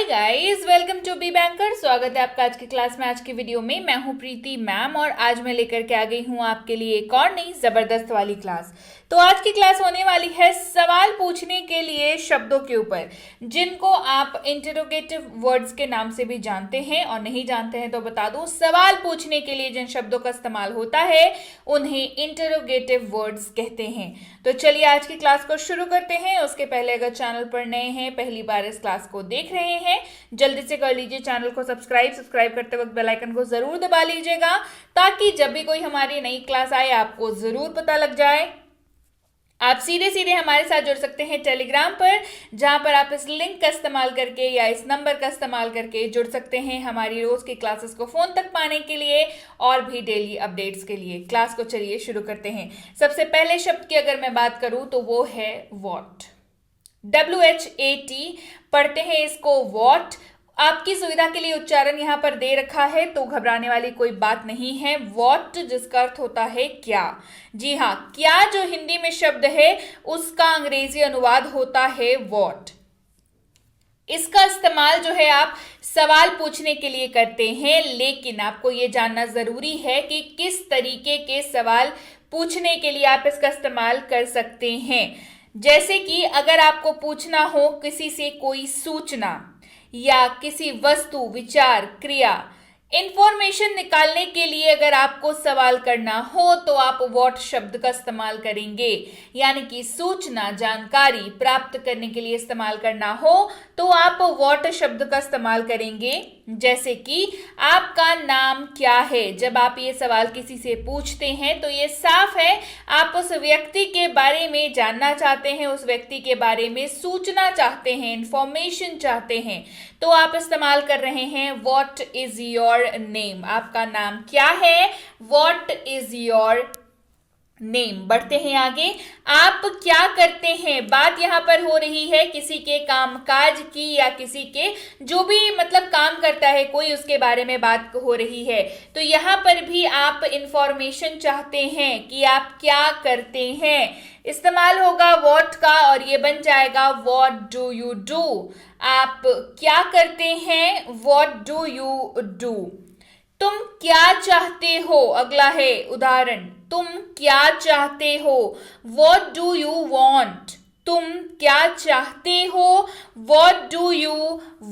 Guys, welcome to B banker. स्वागत है आपका आज की क्लास में। आज की वीडियो में मैं हूं प्रीति मैम और आज मैं लेकर के आ गई हूं आपके लिए एक और नई जबरदस्त वाली क्लास। तो आज की क्लास होने वाली है सवाल पूछने के लिए शब्दों के ऊपर, जिनको आप इंटरोगेटिव वर्ड्स के नाम से भी जानते हैं और नहीं जानते हैं तो बता दूं, सवाल पूछने के लिए जिन शब्दों का इस्तेमाल होता है उन्हें इंटरोगेटिव वर्ड्स कहते हैं। तो चलिए आज की क्लास को शुरू करते हैं। उसके पहले अगर चैनल पर नए हैं, पहली बार इस क्लास को देख रहे हैं, जल्दी से कर लीजिए चैनल को सब्सक्राइब करते वक्त बेल आइकन को जरूर दबा लीजिएगा, ताकि जब भी कोई हमारी नई क्लास आए आपको जरूर पता लग जाए। आप सीधे सीधे हमारे साथ जुड़ सकते हैं टेलीग्राम पर, जहां पर आप इस लिंक का इस्तेमाल करके या इस नंबर का इस्तेमाल करके जुड़ सकते हैं हमारी रोज की क्लासेस को फोन तक पाने के लिए और भी डेली अपडेट्स के लिए। क्लास को चलिए शुरू करते हैं। सबसे पहले शब्द की अगर मैं बात करूं तो वो है वॉट। WHAT पढ़ते हैं इसको, वॉट। आपकी सुविधा के लिए उच्चारण यहां पर दे रखा है, तो घबराने वाली कोई बात नहीं है। वॉट जिसका अर्थ होता है क्या। जी हाँ, क्या जो हिंदी में शब्द है उसका अंग्रेजी अनुवाद होता है वॉट। इसका इस्तेमाल जो है आप सवाल पूछने के लिए करते हैं, लेकिन आपको ये जानना जरूरी है कि किस तरीके के सवाल पूछने के लिए आप इसका इस्तेमाल कर सकते हैं। जैसे कि अगर आपको पूछना हो किसी से कोई सूचना या किसी वस्तु, विचार, क्रिया, इंफॉर्मेशन निकालने के लिए अगर आपको सवाल करना हो तो आप व्हाट शब्द का इस्तेमाल करेंगे। यानी कि सूचना, जानकारी प्राप्त करने के लिए इस्तेमाल करना हो तो आप व्हाट शब्द का इस्तेमाल करेंगे। जैसे कि आपका नाम क्या है, जब आप ये सवाल किसी से पूछते हैं तो ये साफ है आप उस व्यक्ति के बारे में जानना चाहते हैं, उस व्यक्ति के बारे में सूचना चाहते हैं, इंफॉर्मेशन चाहते हैं, तो आप इस्तेमाल कर रहे हैं व्हाट इज योर नेम। आपका नाम क्या है, व्हाट इज योर नेम। बढ़ते हैं आगे। आप क्या करते हैं, बात यहां पर हो रही है किसी के कामकाज की या किसी के जो भी मतलब काम करता है कोई, उसके बारे में बात हो रही है। तो यहां पर भी आप इंफॉर्मेशन चाहते हैं कि आप क्या करते हैं। इस्तेमाल होगा व्हाट का और ये बन जाएगा व्हाट डू यू डू। आप क्या करते हैं, व्हाट डू यू डू। तुम क्या चाहते हो, अगला है उदाहरण, तुम क्या चाहते हो, व्हाट डू यू वांट। तुम क्या चाहते हो, व्हाट डू यू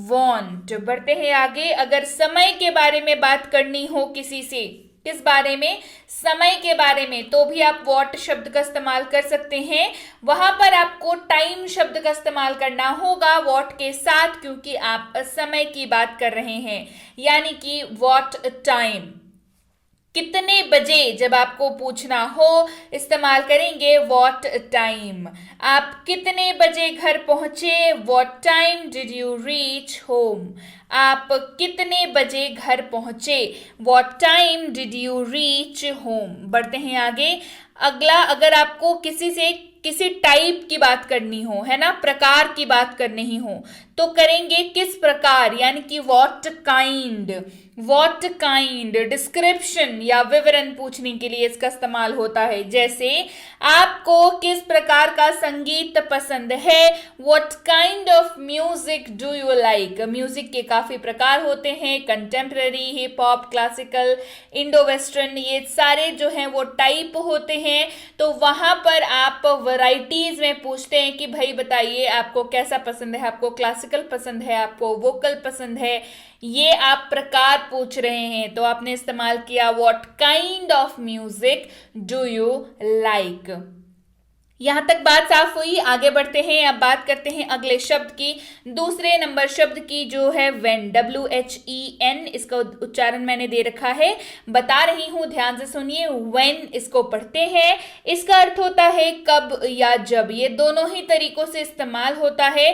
वांट। बढ़ते हैं आगे। अगर समय के बारे में बात करनी हो किसी से, किस बारे में, समय के बारे में, तो भी आप व्हाट शब्द का इस्तेमाल कर सकते हैं। वहां पर आपको टाइम शब्द का इस्तेमाल करना होगा व्हाट के साथ, क्योंकि आप समय की बात कर रहे हैं। यानी कि व्हाट टाइम, कितने बजे जब आपको पूछना हो इस्तेमाल करेंगे व्हाट टाइम। आप कितने बजे घर पहुंचे, what time did you reach home. आप कितने बजे घर पहुंचे, what time did you reach home. बढ़ते हैं आगे। अगला, अगर आपको किसी से किसी टाइप की बात करनी हो, है ना, प्रकार की बात करनी हो, तो करेंगे किस प्रकार, यानी कि what kind. What kind description या विवरण पूछने के लिए इसका इस्तेमाल होता है। जैसे आपको किस प्रकार का संगीत पसंद है, what kind of music do you like. Music के काफी प्रकार होते हैं, contemporary, hip hop, classical, Indo western, ये सारे जो हैं वो टाइप होते हैं। तो वहां पर आप वैरायटीज में पूछते हैं कि भाई बताइए आपको कैसा पसंद है, आपको क्लासिकल पसंद है, आपको वोकल पसंद है, ये आप प्रकार पूछ रहे हैं। तो आपने इस्तेमाल किया what kind of music do you like. यहां तक बात साफ हुई। आगे बढ़ते हैं। अब बात करते हैं अगले शब्द की, दूसरे नंबर शब्द की, जो है व्हेन। WHEN, इसका उच्चारण मैंने दे रखा है, बता रही हूं, ध्यान से सुनिए। व्हेन इसको पढ़ते हैं, इसका अर्थ होता है कब या जब। ये दोनों ही तरीकों से इस्तेमाल होता है,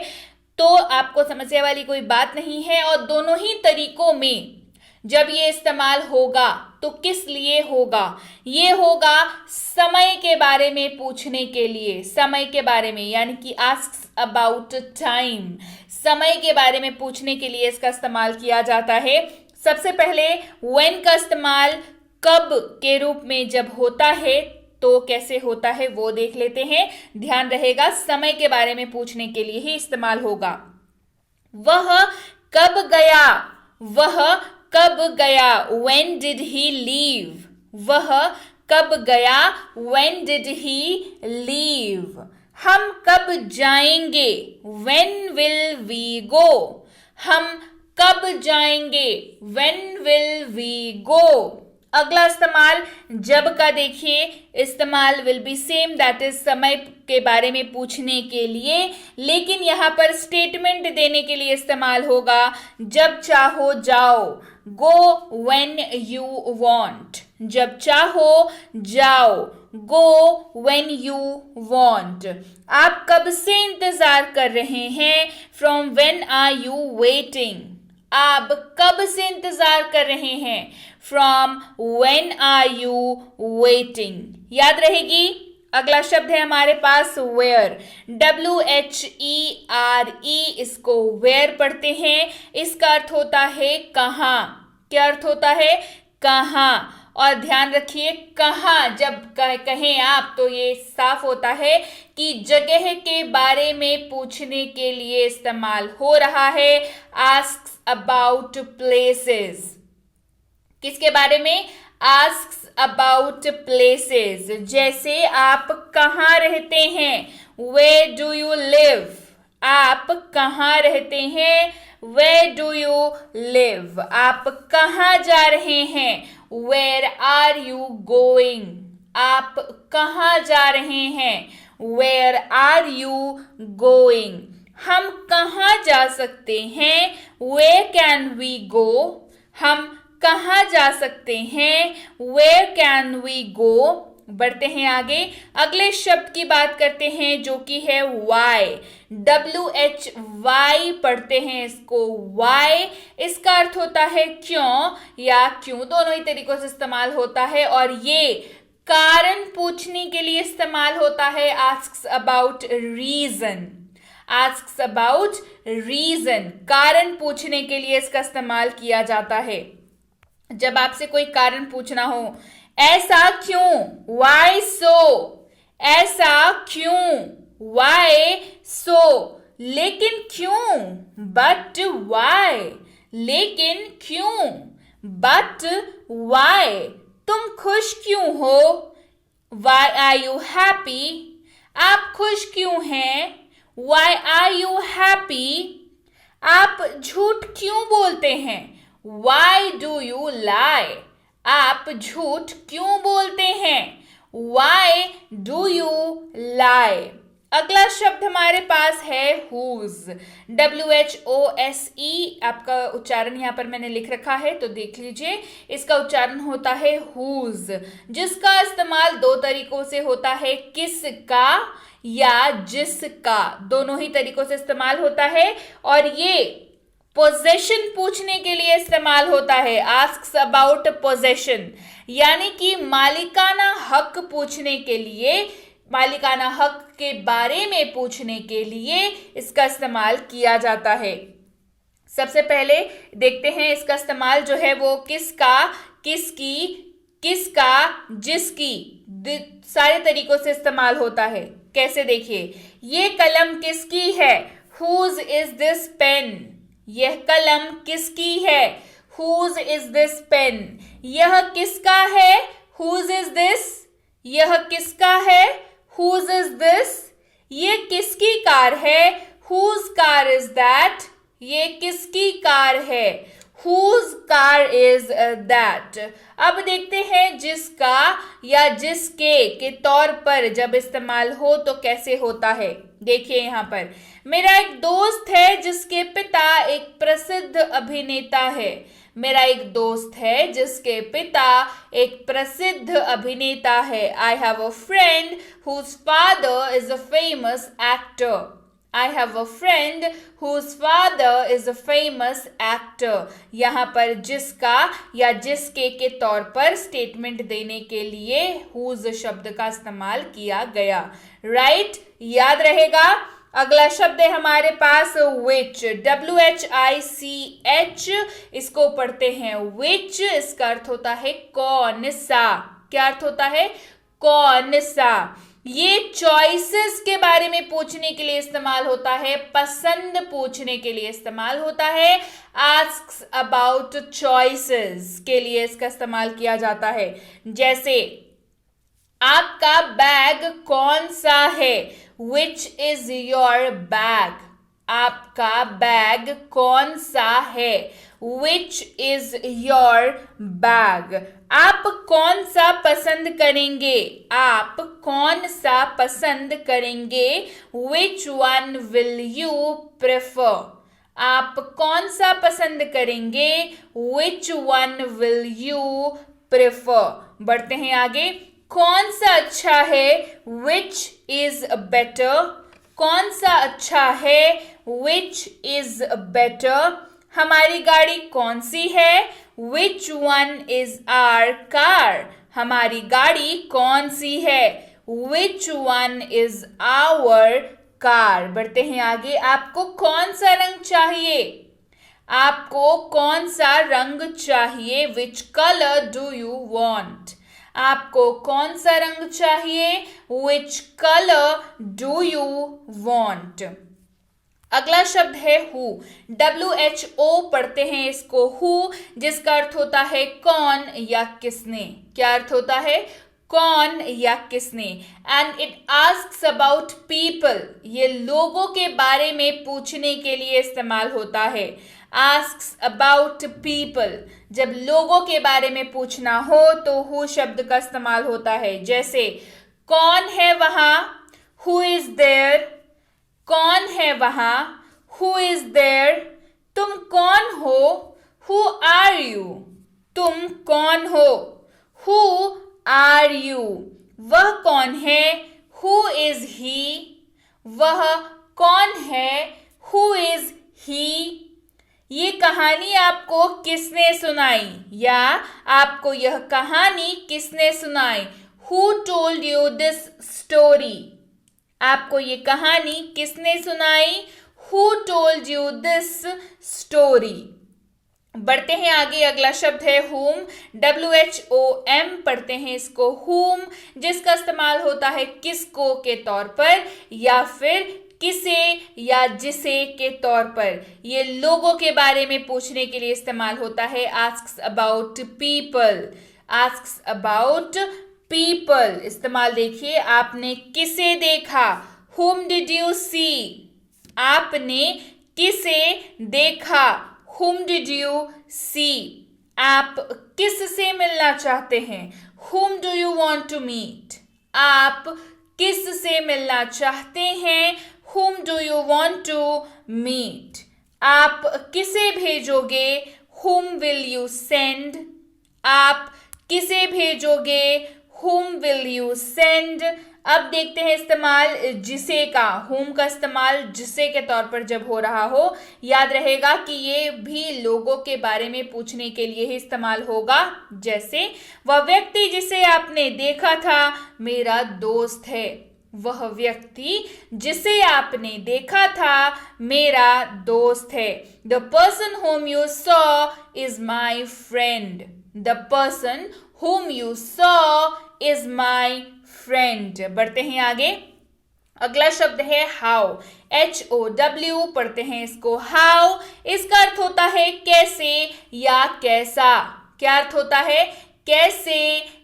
तो आपको समस्या वाली कोई बात नहीं है। और दोनों ही तरीकों में जब ये इस्तेमाल होगा तो किस लिए होगा, ये होगा समय के बारे में पूछने के लिए। समय के बारे में, यानी कि आस्क अबाउट टाइम, समय के बारे में पूछने के लिए इसका इस्तेमाल किया जाता है। सबसे पहले व्हेन का इस्तेमाल कब के रूप में जब होता है तो कैसे होता है वो देख लेते हैं। ध्यान रहेगा समय के बारे में पूछने के लिए ही इस्तेमाल होगा। वह कब गया, वह कब गया, when did he leave, वह कब गया, when did he leave, हम कब जाएंगे, when will we go, हम कब जाएंगे, when will we go। अगला इस्तेमाल जब का देखिए, इस्तेमाल will be same, that is समय के बारे में पूछने के लिए, लेकिन यहाँ पर स्टेटमेंट देने के लिए इस्तेमाल होगा जब चाहो जाओ, गो व्हेन यू वांट, जब चाहो जाओ, गो व्हेन यू वांट। आप कब से इंतजार कर रहे हैं, from when are you waiting, आप कब से इंतजार कर रहे हैं, from when are you waiting. याद रहेगी। अगला शब्द है हमारे पास वेयर, WHERE, इसको वेयर पढ़ते हैं। इसका अर्थ होता है कहाँ। क्या अर्थ होता है, कहाँ। और ध्यान रखिए कहाँ जब कहें आप तो ये साफ होता है कि जगह के बारे में पूछने के लिए इस्तेमाल हो रहा है। आस्क्स अबाउट प्लेसेस, किसके बारे में, आस्क्स अबाउट प्लेसेस। जैसे आप कहाँ रहते हैं, वेयर डू यू लिव, आप कहाँ रहते हैं, वेयर डू यू लिव। आप कहाँ जा रहे हैं, वेयर आर यू गोइंग, आप कहाँ जा रहे हैं, वेयर आर यू गोइंग। हम कहाँ जा सकते हैं, वेयर कैन वी गो, हम कहाँ जा सकते हैं, वेयर कैन वी गो। बढ़ते हैं आगे, अगले शब्द की बात करते हैं जो कि है वाई, WHY पढ़ते हैं इसको, वाई। इसका अर्थ होता है क्यों या क्यों, दोनों ही तरीकों से इस्तेमाल होता है और ये कारण पूछने के लिए इस्तेमाल होता है। Asks about reason, asks about reason, कारण पूछने के लिए इसका इस्तेमाल किया जाता है। जब आपसे कोई कारण पूछना हो, ऐसा क्यों, why so, ऐसा क्यों, why so, लेकिन क्यों, but why, लेकिन क्यों, but why, तुम खुश क्यों हो, why are you happy, आप खुश क्यों हैं, why are you happy, आप झूठ क्यों बोलते हैं, why do you lie, आप झूठ क्यों बोलते हैं, why do you lie। अगला शब्द हमारे पास है whose, WHOSE, आपका उच्चारण यहाँ पर मैंने लिख रखा है तो देख लीजिए। इसका उच्चारण होता है whose, जिसका इस्तेमाल दो तरीकों से होता है, किसका या जिसका, दोनों ही तरीकों से इस्तेमाल होता है। और ये पोजेशन पूछने के लिए इस्तेमाल होता है, आस्क्स अबाउट पोजेशन, यानी कि मालिकाना हक पूछने के लिए, मालिकाना हक के बारे में पूछने के लिए इसका इस्तेमाल किया जाता है। सबसे पहले देखते हैं इसका इस्तेमाल जो है वो किसका, किसकी, किसका, जिसकी, सारे तरीकों से इस्तेमाल होता है। कैसे देखिए, ये कलम किसकी है, whose is this pen, यह कलम किसकी है, whose is this pen, यह किसका है, whose is this, यह किसका है, whose is this, ये किसकी कार है, whose car is that, ये किसकी कार है, whose car is that। अब देखते हैं जिसका या जिसके के तौर पर जब इस्तेमाल हो तो कैसे होता है। देखिए यहाँ पर, मेरा एक दोस्त है जिसके पिता एक प्रसिद्ध अभिनेता है, मेरा एक दोस्त है जिसके पिता एक प्रसिद्ध अभिनेता है। I have a friend whose father is a famous actor, I have a friend whose father is a famous actor। यहाँ पर जिसका या जिसके के तौर पर स्टेटमेंट देने के लिए whose शब्द का इस्तेमाल किया गया। राइट, याद रहेगा। अगला शब्द है हमारे पास which, WHICH, इसको पढ़ते हैं which। इसका अर्थ होता है कौन सा। क्या अर्थ होता है, कौन सा। ये चॉइसेस के बारे में पूछने के लिए इस्तेमाल होता है, पसंद पूछने के लिए इस्तेमाल होता है। आस्क्स अबाउट चॉइसेस के लिए इसका इस्तेमाल किया जाता है। जैसे आपका बैग कौन सा है, विच इज योर बैग। आपका बैग कौन सा है, विच इज योर बैग। आप कौन सा पसंद करेंगे, आप कौन सा पसंद करेंगे, which one will you prefer. आप कौन सा पसंद करेंगे, which one will you prefer. बढ़ते हैं आगे। कौन सा अच्छा है, विच इज बेटर। कौन सा अच्छा है, विच इज बेटर। हमारी गाड़ी कौन सी है, which one is our car. हमारी गाड़ी कौन सी है, which one is our car. बढ़ते हैं आगे। आपको कौन सा रंग चाहिए, आपको कौन सा रंग चाहिए, which colour do you want. आपको कौन सा रंग चाहिए, which colour do you want. अगला शब्द है हु। WHO पढ़ते हैं इसको, हु, जिसका अर्थ होता है कौन या किसने। क्या अर्थ होता है, कौन या किसने। And it asks about people, ये लोगों के बारे में पूछने के लिए इस्तेमाल होता है। आस्क्स अबाउट पीपल, जब लोगों के बारे में पूछना हो तो हु शब्द का इस्तेमाल होता है। जैसे कौन है वहां, हु इज देयर। कौन है वहां, हु इज देयर। तुम कौन हो, हु आर यू। तुम कौन हो, हु आर यू। वह कौन है, हु इज ही। वह कौन है, हु इज ही। ये कहानी आपको किसने सुनाई, या आपको यह कहानी किसने सुनाई, who told you this story. आपको ये कहानी किसने सुनाई, who told you this story. बढ़ते हैं आगे। अगला शब्द है whom। WHOM पढ़ते हैं इसको, whom, जिसका इस्तेमाल होता है किसको के तौर पर या फिर किसे या जिसे के तौर पर। ये लोगों के बारे में पूछने के लिए इस्तेमाल होता है। Asks about people. Asks about people इस्तेमाल देखिए। आपने किसे देखा, whom did you see। आपने किसे देखा, whom did you see। आप किससे मिलना चाहते हैं, whom do you want to meet। आप किससे मिलना चाहते हैं, whom do you want to meet। आप किसे भेजोगे, whom will you send। आप किसे भेजोगे, whom will you send। अब देखते हैं इस्तेमाल जिसे का। whom का इस्तेमाल जिसे के तौर पर जब हो रहा हो, याद रहेगा कि ये भी लोगों के बारे में पूछने के लिए ही इस्तेमाल होगा। जैसे वह व्यक्ति जिसे आपने देखा था मेरा दोस्त है। वह व्यक्ति जिसे आपने देखा था मेरा दोस्त है। The person whom you saw is my friend। The person whom you saw is my friend। बढ़ते हैं आगे। अगला शब्द है हाउ। HOW पढ़ते हैं इसको, हाउ। इसका अर्थ होता है कैसे या कैसा। क्या अर्थ होता है, कैसे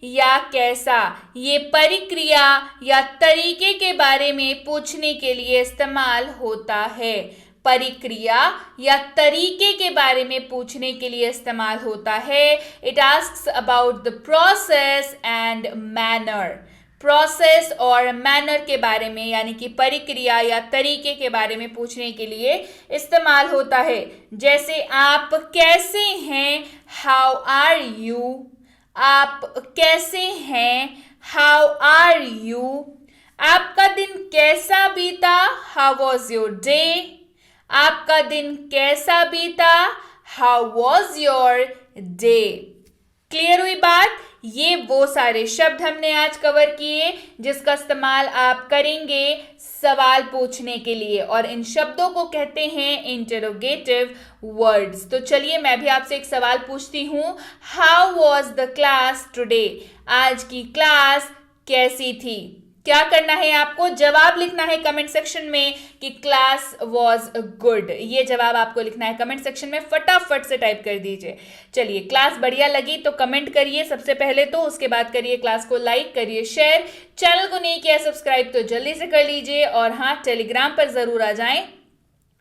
या कैसा। ये प्रक्रिया या तरीके के बारे में पूछने के लिए इस्तेमाल होता है। प्रक्रिया या तरीके के बारे में पूछने के लिए इस्तेमाल होता है। It asks about the process and manner. Process और मैनर के बारे में, यानी कि प्रक्रिया या तरीके के बारे में पूछने के लिए इस्तेमाल होता है। जैसे आप कैसे हैं, हाउ आर यू। आप कैसे हैं, हाउ आर यू। आपका दिन कैसा बीता, हाउ वॉज योर डे। आपका दिन कैसा बीता, how was your day. Clear हुई बात। ये वो सारे शब्द हमने आज कवर किए जिसका इस्तेमाल आप करेंगे सवाल पूछने के लिए, और इन शब्दों को कहते हैं इंटरोगेटिव वर्ड्स। तो चलिए मैं भी आपसे एक सवाल पूछती हूँ, how was the class today. आज की क्लास कैसी थी। क्या करना है आपको, जवाब लिखना है कमेंट सेक्शन में कि क्लास वाज गुड। ये जवाब आपको लिखना है कमेंट सेक्शन में, फटाफट से टाइप कर दीजिए। चलिए, क्लास बढ़िया लगी तो कमेंट करिए सबसे पहले तो, उसके बाद करिए क्लास को लाइक, करिए शेयर, चैनल को नहीं किया सब्सक्राइब तो जल्दी से कर लीजिए। और हाँ, टेलीग्राम पर जरूर आ जाएं,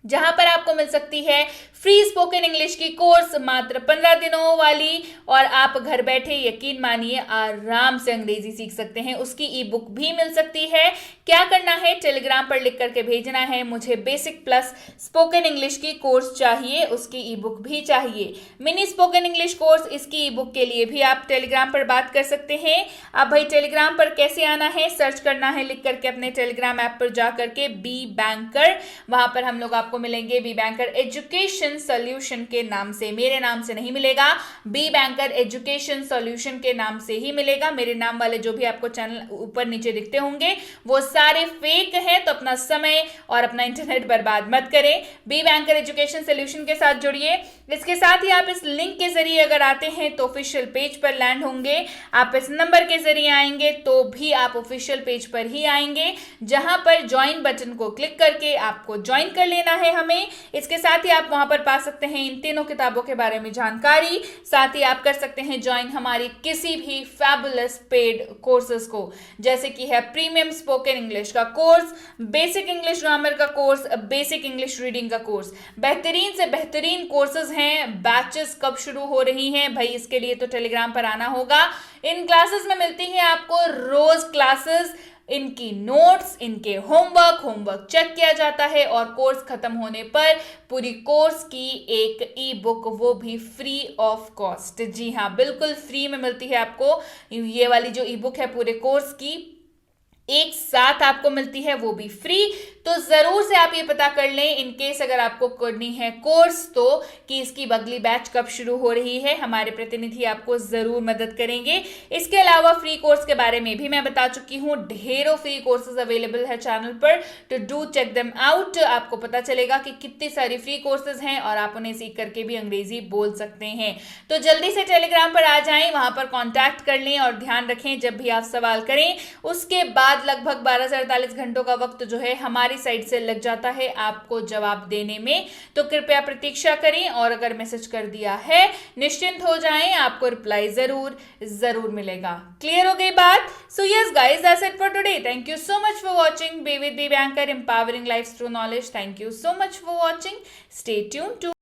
जहां पर आपको मिल सकती है फ्री स्पोकन इंग्लिश की कोर्स मात्र 15 दिनों वाली, और आप घर बैठे यकीन मानिए आराम से अंग्रेजी सीख सकते हैं। उसकी ई बुक भी मिल सकती है। क्या करना है, टेलीग्राम पर लिख करके भेजना है मुझे बेसिक प्लस स्पोकन इंग्लिश की कोर्स चाहिए, उसकी ई बुक भी चाहिए। मिनी स्पोकन इंग्लिश कोर्स, इसकी ई बुक के लिए भी आप टेलीग्राम पर बात कर सकते हैं। अब भाई टेलीग्राम पर कैसे आना है, सर्च करना है लिख करके अपने टेलीग्राम ऐप पर जा करके बी बैंकर, वहां पर हम लोग आपको मिलेंगे बी बैंकर एजुकेशन सॉल्यूशन के नाम से, मेरे नाम से नहीं मिलेगा, बी बैंकर एजुकेशन सॉल्यूशन के नाम से ही मिलेगा। मेरे नाम वाले जो भी आपको चैनल ऊपर नीचे दिखते होंगे वो सारे फेक हैं, तो अपना समय और अपना इंटरनेट बर्बाद मत करें। बी बैंकर एजुकेशन सॉल्यूशन के साथ जुड़िए। इसके साथ ही आप इस लिंक के जरिए अगर आते हैं तो ऑफिशियल पेज पर लैंड होंगे। आप इस नंबर के जरिए आएंगे तो भी आप ऑफिशियल पेज पर ही आएंगे, जहां पर ज्वाइन बटन को क्लिक करके आपको ज्वाइन कर लेना है हमें। इसके साथ ही आप वहां पर पा सकते हैं इन तीनों किताबों के बारे में जानकारी। साथ ही आप कर सकते हैं ज्वाइन हमारी किसी भी फैबुलस पेड कोर्सेज को, जैसे कि है प्रीमियम स्पोकन इंग्लिश का कोर्स, बेसिक इंग्लिश ग्रामर का कोर्स, बेसिक इंग्लिश रीडिंग का कोर्स। बेहतरीन से बेहतरीन कोर्सेज हैं। बैचेस कब शुरू हो रही हैं भाई, इसके लिए तो टेलीग्राम पर आना होगा। इन क्लासेस में मिलती है आपको रोज क्लासेस, इनकी नोट्स, इनके होमवर्क चेक किया जाता है, और कोर्स खत्म होने पर पूरी कोर्स की एक ई बुक, वो भी फ्री ऑफ कॉस्ट। जी हाँ, बिल्कुल फ्री में मिलती है आपको ये वाली जो ई बुक है, पूरे कोर्स की एक साथ आपको मिलती है, वो भी फ्री। तो जरूर से आप ये पता कर लें इन केस अगर आपको करनी है कोर्स तो, कि इसकी अगली बैच कब शुरू हो रही है। हमारे प्रतिनिधि आपको जरूर मदद करेंगे। इसके अलावा फ्री कोर्स के बारे में भी मैं बता चुकी हूँ, ढेरों फ्री कोर्सेज अवेलेबल है चैनल पर, तो डू चेक देम आउट। आपको पता चलेगा कि कितनी सारी फ्री कोर्सेज हैं और आप उन्हें सीख करके भी अंग्रेजी बोल सकते हैं। तो जल्दी से टेलीग्राम पर आ जाएं, वहां पर कॉन्टैक्ट कर लें, और ध्यान रखें जब भी आप सवाल करें उसके बाद लगभग 12 से 48 घंटों का वक्त जो है हमारी साइड से लग जाता है आपको जवाब देने में। तो कृपया प्रतीक्षा करें, और अगर मैसेज कर दिया है निश्चिंत हो जाएं, आपको रिप्लाई जरूर मिलेगा। क्लियर हो गई बात? So yes guys, that's it for today. Thank you so much for watching be with B banker, empowering life through knowledge. Thank you so much for watching. Stay tuned to